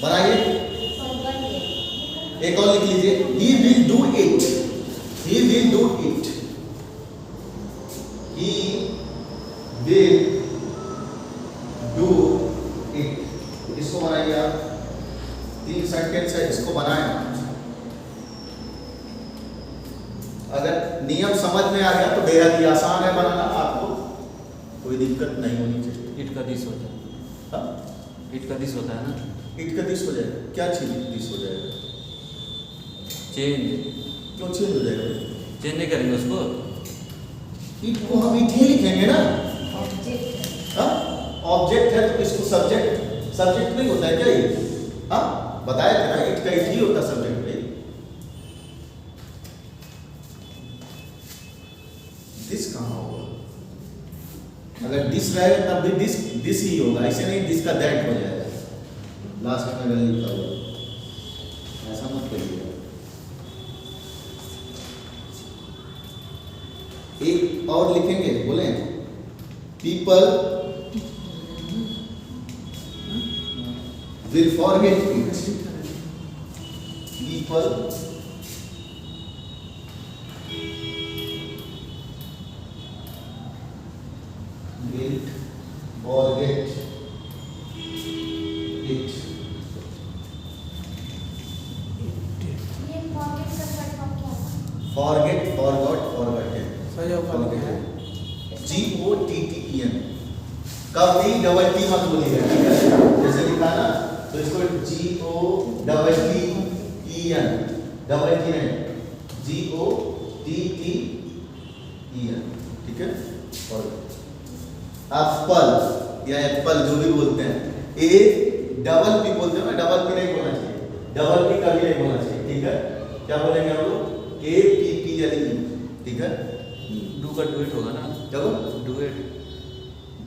बनाइए, एक और लिख लीजिए, he will do it, he will do it, he will do it। इसको बनाइए आप, 3 सेंटेंस है, इसको बनाएं। अगर नियम समझ में आ गया तो बेहद ही आसान है बनाना, आपको कोई दिक्कत नहीं होनी चाहिए। इट का दिस होता है, हाँ? इट का दिस होता है ना, इट का दिस हो जाएगा, क्या चीज दिस हो जाएगा? चेंज, क्यों चेंज हो जाएगा? चेंज नहीं करेंगे उसको, इट को हम इट ही लिखेंगे ना। हाँ, ऑब्जेक्ट है तो इसको सब्जेक्ट, सब्जेक्ट नहीं होता है क्या ये? हाँ, बताया था ना, इट का इट ही होता सब्जेक्ट नहीं। दिस कहाँ होगा? अगर दिस रहेगा तब भी दिस दिस ही होगा, ऐसे नहीं दिस का दैट हो जाएगा, लास्ट में अगर लिखा हुआ, ऐसा मत करिए। एक और लिखेंगे, बोले people will forget it, people will forget it। forget, forgot, forgotten, GOTTEN। कभी डबल टी मत बोलिएगा, ठीक है? जैसे लिखा ना, तो इसको GOTTEN, डबल टी नहीं, GOTTEN, ठीक है? और एप्पल या एप्पल जो भी बोलते हैं, ए डबल पी बोलते हैं ना, डबल पी नहीं बोलना चाहिए, डबल पी कभी नहीं बोलना चाहिए, ठीक है? क्या बोलेंगे हम लोग? APPLE, ठीक है? डू का डू इट होगा ना, चलो do it,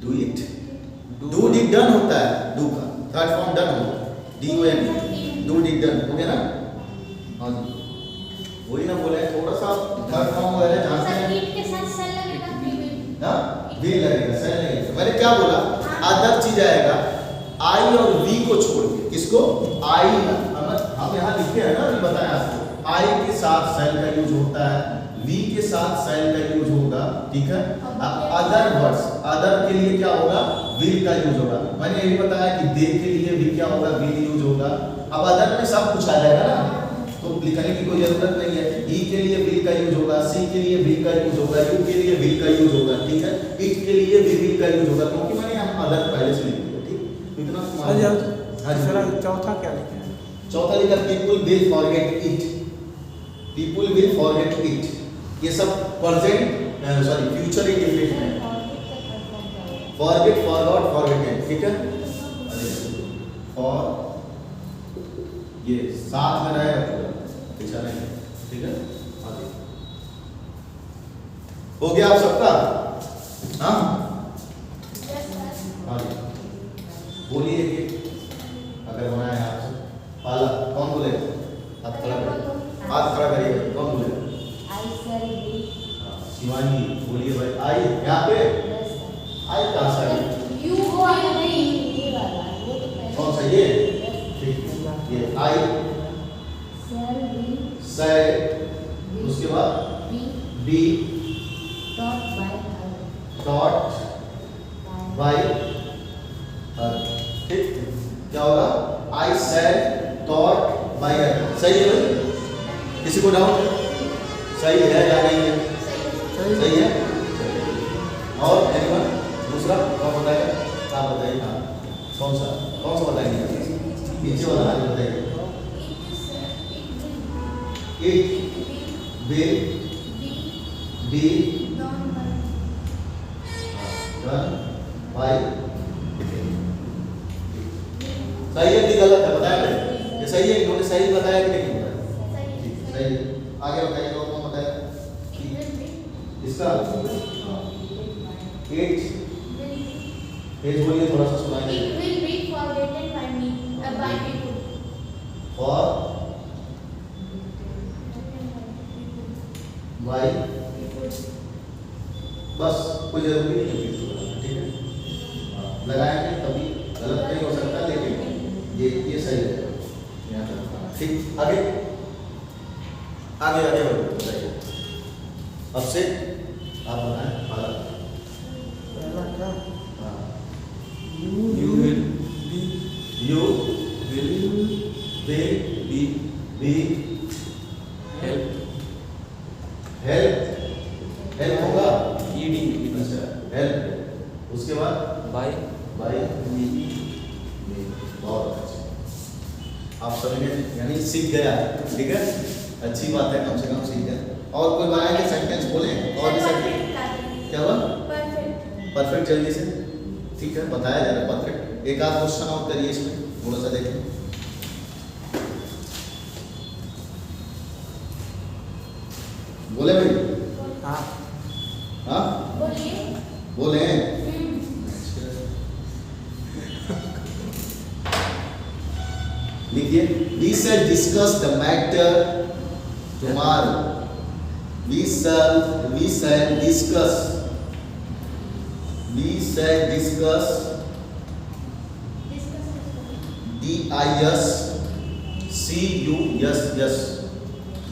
do it, do did done होता है, डू का थर्ड फॉर्म डन होता है, DON, डू डिड डन हो गया ना। हाँ जी, वही ना बोले, थोड़ा सा थर्ड फॉर्म वगैरह जानते हैं ना, वी लगेगा, सेल लगेगा। मैंने क्या बोला, अदर चीज आएगा आई और वी को छोड़ के, किसको? आई, हम यहाँ लिखे हैं ना, अभी बताया आपको, आई के साथ सेल का यूज होता है, वी के साथ सेल का यूज होगा, ठीक है? अदर वर्ड्स, अदर के लिए क्या होगा? विल का यूज होगा। मैंने ये भी बताया कि दे के लिए भी क्या होगा? विल यूज होगा। अब अदर में सब कुछ आ जाएगा ना, तो लिखने की कोई जरूरत नहीं है। ई के लिए विल का यूज होगा, सी के लिए विल का यूज होगा, यू के लिए विल का यूज होगा, ठीक है? इट के लिए भी विल का यूज होगा, क्योंकि मैंने हम अदर पहले से लिख दिया, ठीक? इतना चौथा क्या लिखे हैं? चौथा लिखा people will forget it, people will forget it. ये सब प्रेजेंट सॉरी फ्यूचर इंडेफिनिट है, फॉरगेट, फॉरगॉट, फॉरगेटन, ठीक है? फॉर ये साथ में रहेगा पूरा, पीछा नहीं, ठीक है? आगे हो गया आप सबका? हाँ, आगे बोलिए कि अगर होना है आपसे। पाला कौन बोलेगा? हाथ खड़ा करिए, हाथ खड़ा करिए, कौन बोलेगा? शिवानी बोलिए भाई। आई यहाँ पे आई कहाँ से आई? कौन सा ये? ठीक है, ये आई से, उसके बाद बी डॉट बाय हर, ठीक? क्या होगा? आई सेड थॉट बाय हर, सही है? किसी को डाउट? सही है या नहीं है? सही है। और एनीवन दूसरा कौन बताएगा? आप बताइए। हाँ, कौन सा बताएंगे? पीछे वाला हाथ बताइए। It will be done by, सही है कि गलत है? बताया नहीं, ये सही है, इन्होंने सही बताया कि नहीं बताया? सही है। आगे बताइए, और कौन बताया इसका? इट बोलिए, थोड़ा सा सुनाइए। It will be forgotten by me, by people. For by बस, कोई जरूरी नहीं है, ठीक है? लगाएंगे तभी, गलत नहीं हो सकता, लेकिन ये सही रहेगा। यहाँ तक हाँ, ठीक। आगे आगे आगे बताइए। अब से आप बताएं पहला। पहला क्या? हाँ, You will you will will be be help help help होगा। ed अच्छा हेल्प, उसके बाद by बाई बहुत अच्छा। आप सभी ने यानी सीख गया, ठीक है, अच्छी बात है, कम से कम सीख गए। और कोई बनाएंगे सेंटेंस बोले और भी सेंटेंस क्या हुआ? Perfect. परफेक्ट जल्दी से, ठीक है, बताया जा रहा है परफेक्ट। एक आध क्वेश्चन आउट करिए इसमें, थोड़ा सा देखें। बोले भाई? हाँ। हाँ बोलिए। बोले। लिखिए, we shall discuss the matter tomorrow. We shall discuss. We shall discuss. D-I-S-C-U-S-S.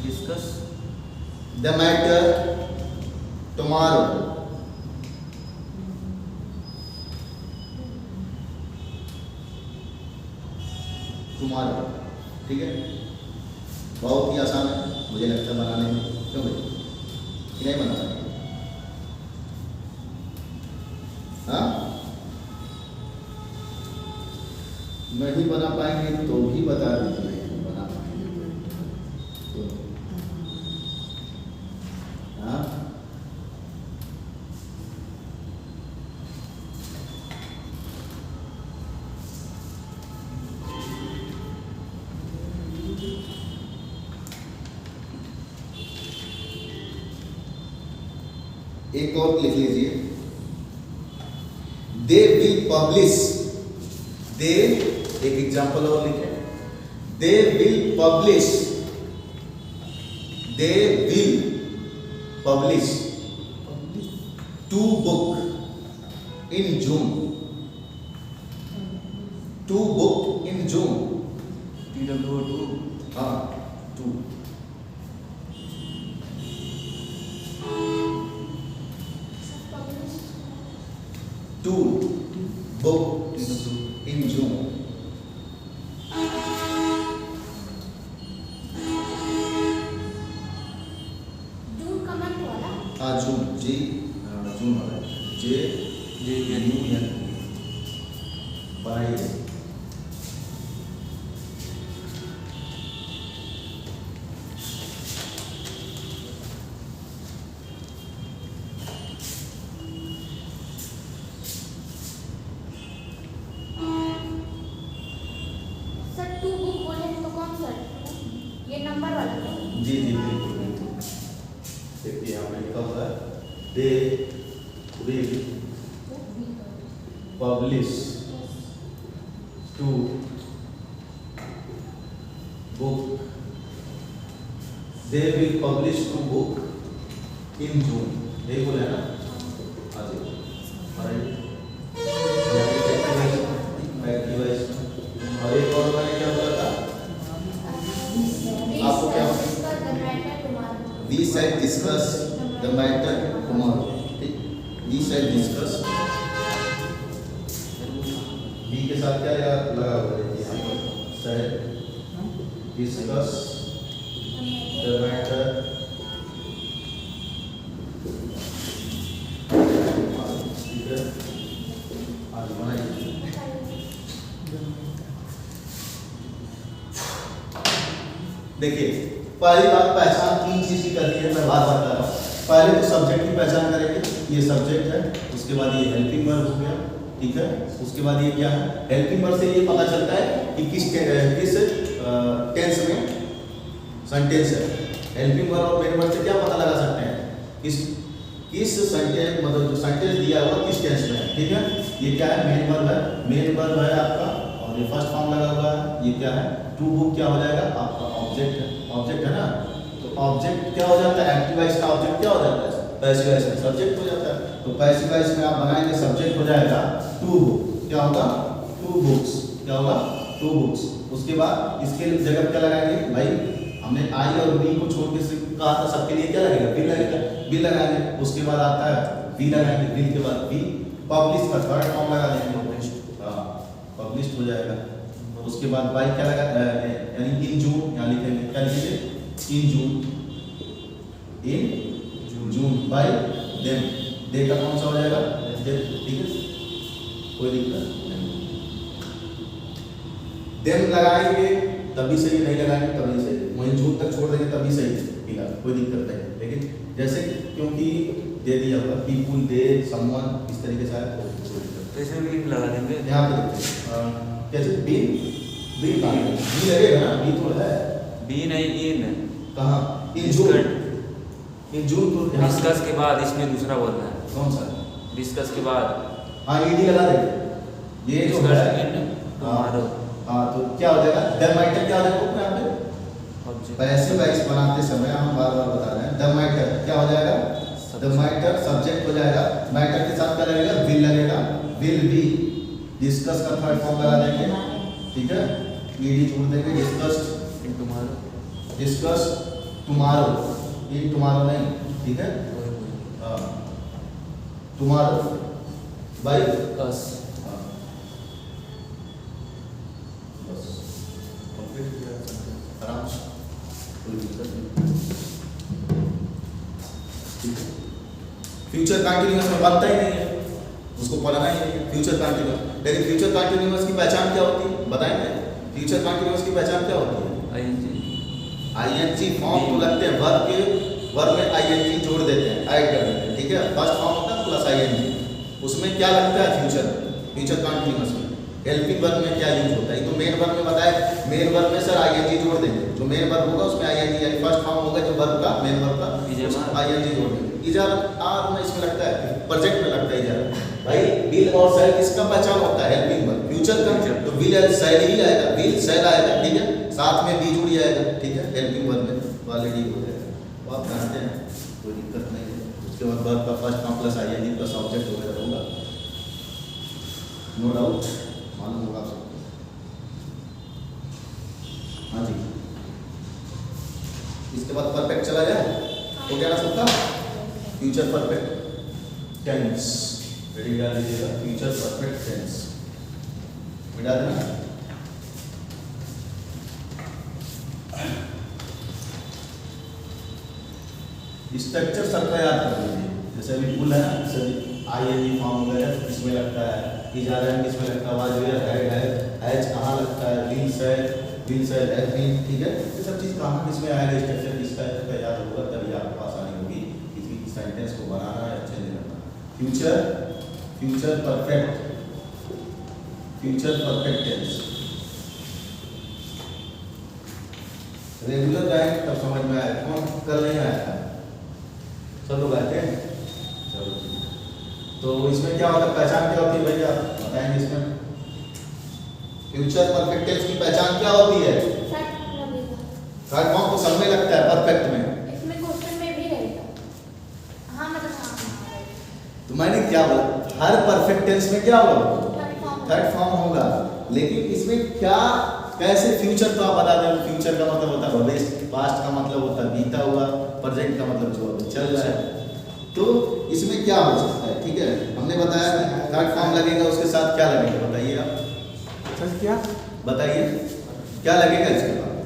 discuss The matter tomorrow. Tomorrow. ठीक है, बहुत ही आसान है मुझे लगता है बनाने में। क्यों भाई, कि नहीं बना पाएंगे? हाँ, नहीं बना पाएंगे तो भी बता दीजिए, बना पाएंगे तो। हाँ, एक और लिख लीजिए, दे विल पब्लिश। दे, एक एग्जांपल और लिखे, they will publish. They will publish 2 book in June. 2 book in June. TWO2 हाँ, 2 books in June. जून का मंथ वाला। हाँ, जून, जून वाला जे JUN बाई। सर 2 बुक बोले तो कौन सा? ये नंबर वाला क्या? जी बिल्कुल बिल्कुल। देखिए यहाँ पे लिखा हुआ है, they will publish 2 book. They will publish 2 book in June. यही बोला है ना? हाँ जी। और एक और मैंने क्या बोला था? आपको क्या? We shall discuss the matter tomorrow. ठीक? We shall discuss. B के साथ क्या लगा हुआ है? Shall discuss the matter. ठीक है? आज बनाइए। देखिए, पहली बात पहचान 3 चीज की करनी है, मैं बार बार कर रहा हूँ। पहले तो सब्जेक्ट की पहचान करेंगे, ये सब्जेक्ट है, उसके बाद ये हेल्पिंग वर्ब हो गया, ठीक है, उसके बाद ये क्या है, हेल्पिंग वर्ब से ये पता चलता है कि किस टेंस में सेंटेंस है। हेल्पिंग वर्ब और मेन वर्ब से क्या पता लगा सकते हैं, किस सेंटेंस, मतलब जो सेंटेंस दिया हुआ किस टेंस में है, ठीक है। ये क्या है, मेन वर्ब है, मेन वर्ब है आपका, और ये फर्स्ट फॉर्म लगा हुआ है, ये क्या है, 2 बुक क्या हो जाएगा आपका, ऑब्जेक्ट है, ऑब्जेक्ट है ना। तो ऑब्जेक्ट क्या हो जाता है, एक्टिव वॉइस का ऑब्जेक्ट क्या हो जाता है, पैसिव वॉइस का सब्जेक्ट हो जाता है। तो पैसिव वॉइस में आप बनाएंगे, सब्जेक्ट हो जाएगा 2 बुक, क्या होगा 2 बुक्स, क्या होगा 2 बुक्स। उसके बाद इसके जगह क्या लगाएंगे भाई, हमने आई और बी को छोड़ के सिर्फ कहा था सबके लिए क्या लगेगा, बिल लगेगा, बिल लगाएंगे। उसके बाद आता है बी लगाएंगे, बिल के बाद बी पब्लिश का थर्ड फॉर्म लगा देंगे, पब्लिश हो जाएगा। उसके बाद बाई क्या लगा, यानी इन जून, यहाँ लिखेंगे क्या लिखेंगे, इन जून, इन जून बाई देम, दे का कौन सा हो जाएगा, ठीक है, कोई दिक्कत नहीं। देम लगाएंगे तभी सही, नहीं लगाएंगे तभी सही, वहीं जून तक छोड़ देंगे तभी सही, ठीक है, कोई दिक्कत नहीं। लेकिन जैसे क्योंकि दे दिया हुआ पीपुल, दे, समवन, इस तरीके से आया तो इसमें भी लगा देंगे। यहाँ पे देखते हैं कैसे बी, बी लगेगा ना, बी तो है, बी नहीं इन, कहाँ, इन जून, इन जून तो यहाँ डिस्कस के बाद इसमें दूसरा बोलना है, कौन सा, डिस्कस के बाद हाँ ईडी लगा देंगे, ये जो है टुमारो हाँ, तो क्या हो जाएगा, द माइटर क्या हो जाएगा यहाँ पे, पैसिव वॉइस बनाते समय हम बार बार बता रहे हैं, द माइटर क्या हो जाएगा, द माइटर सब्जेक्ट हो जाएगा, माइटर के साथ क्या लगेगा, विल लगेगा, विल बी, डिस्कस का थर्ड फॉर्म लगा देंगे, ठीक है, ईडी जोड़ देंगे, discussed in tomorrow, discuss tomorrow, in tomorrow नहीं, ठीक है, टुमारो बाय अस, बस कंप्लीट हो गया आराम से, कोई दिक्कत नहीं। फ्यूचर कंटिन्यूअस में बनता ही नहीं है, उसको पढ़ना ही नहीं है फ्यूचर कंटिन्यूअस। लेकिन फ्यूचर कंटिन्यूअस की पहचान क्या होती है बताएंगे, फ्यूचर कंटिन्यूअस की पहचान क्या होती है, आईएनजी फॉर्म तो लगते हैं, वर्ब में आईएनजी जोड़ देते हैं, ऐड कर देते हैं, ठीक है, फर्स्ट फॉर्म होता है प्लस आईएनजी, उसमें क्या लगता है फ्यूचर कंटिन्यूअस में, हेल्पिंग वर्ब में क्या यूज होता है, तो मेन वर्ब में बताया, मेन वर्ब में सर आईएनजी जोड़ देंगे, जो मेन वर्ब होगा उसमें आईएनजी, यानी फर्स्ट फॉर्म होगा जो वर्ब का, मेन वर्ब का आईएनजी जोड़ देंगे। इजारत आर में इसमें लगता है, प्रोजेक्ट में लगता है इजारत, भाई विल और सेल किसका पहचान होता है, हेल्पिंग वर्ब, फ्यूचर का तो विल एंड सेल ही आएगा, विल सेल आएगा, ठीक है, साथ में बी जुड़ जाएगा, ठीक है, हेल्पिंग वर्ब में ऑलरेडी हो जाएगा, तो आप जानते हैं कोई दिक्कत नहीं है। उसके बाद वर्ब का first form plus ING plus object वगैरह होगा, नो डाउट, मालूम होगा आप सबको। हाँ जी, इसके बाद परफेक्ट चला जाए, हो गया ना सबका, फ्यूचर परफेक्ट टेंस, रेडी डाल दीजिएगा, फ्यूचर परफेक्ट टेंस मिटा देना। स्ट्रक्चर सबका याद कर लीजिए, जैसे अभी पुल है ना, जैसे आईएनजी फॉर्म वगैरह इसमें लगता है, इजारा किसमें लगता है, वाजिया हेड है, एच कहाँ लगता है, विल सेल एच विल, ठीक है, ये सब चीज़ कहाँ किसमें आएगा, स्ट्रक्चर किसका है याद होगा, तभी आपके पास आनी होगी किसी सेंटेंस को बनाना है, अच्छे से करना। फ्यूचर परफेक्ट टेंस, रेगुलर गाएंगे तब समझ में आया, कौन कल नहीं आया था, सब लोग आते हैं, चलो तो इसमें क्या होता है, पहचान क्या होती है भैया बताएंगे, इसमें फ्यूचर परफेक्ट टेंस की पहचान क्या होती है, थर्ड फॉर्म तो सब में लगता है, परफेक्ट में, इसमें क्वेश्चन में भी रहेगा, हाँ मतलब हाँ, तो मैंने क्या बोला, हर परफेक्ट टेंस में क्या होगा, थर्ड फॉर्म होगा, लेकिन इसमें क्या कैसे, फ्यूचर तो आप बता दें, फ्यूचर का मतलब होता है भविष्य, पास्ट का मतलब होता है बीता हुआ, प्रेजेंट का मतलब जो अभी चल रहा है, तो इसमें क्या हो सकता है, ठीक है, हमने बताया थर्ड फॉर्म लगेगा, उसके साथ क्या लगेगा बताइए आप, सर क्या बताइए क्या लगेगा इसके बाद,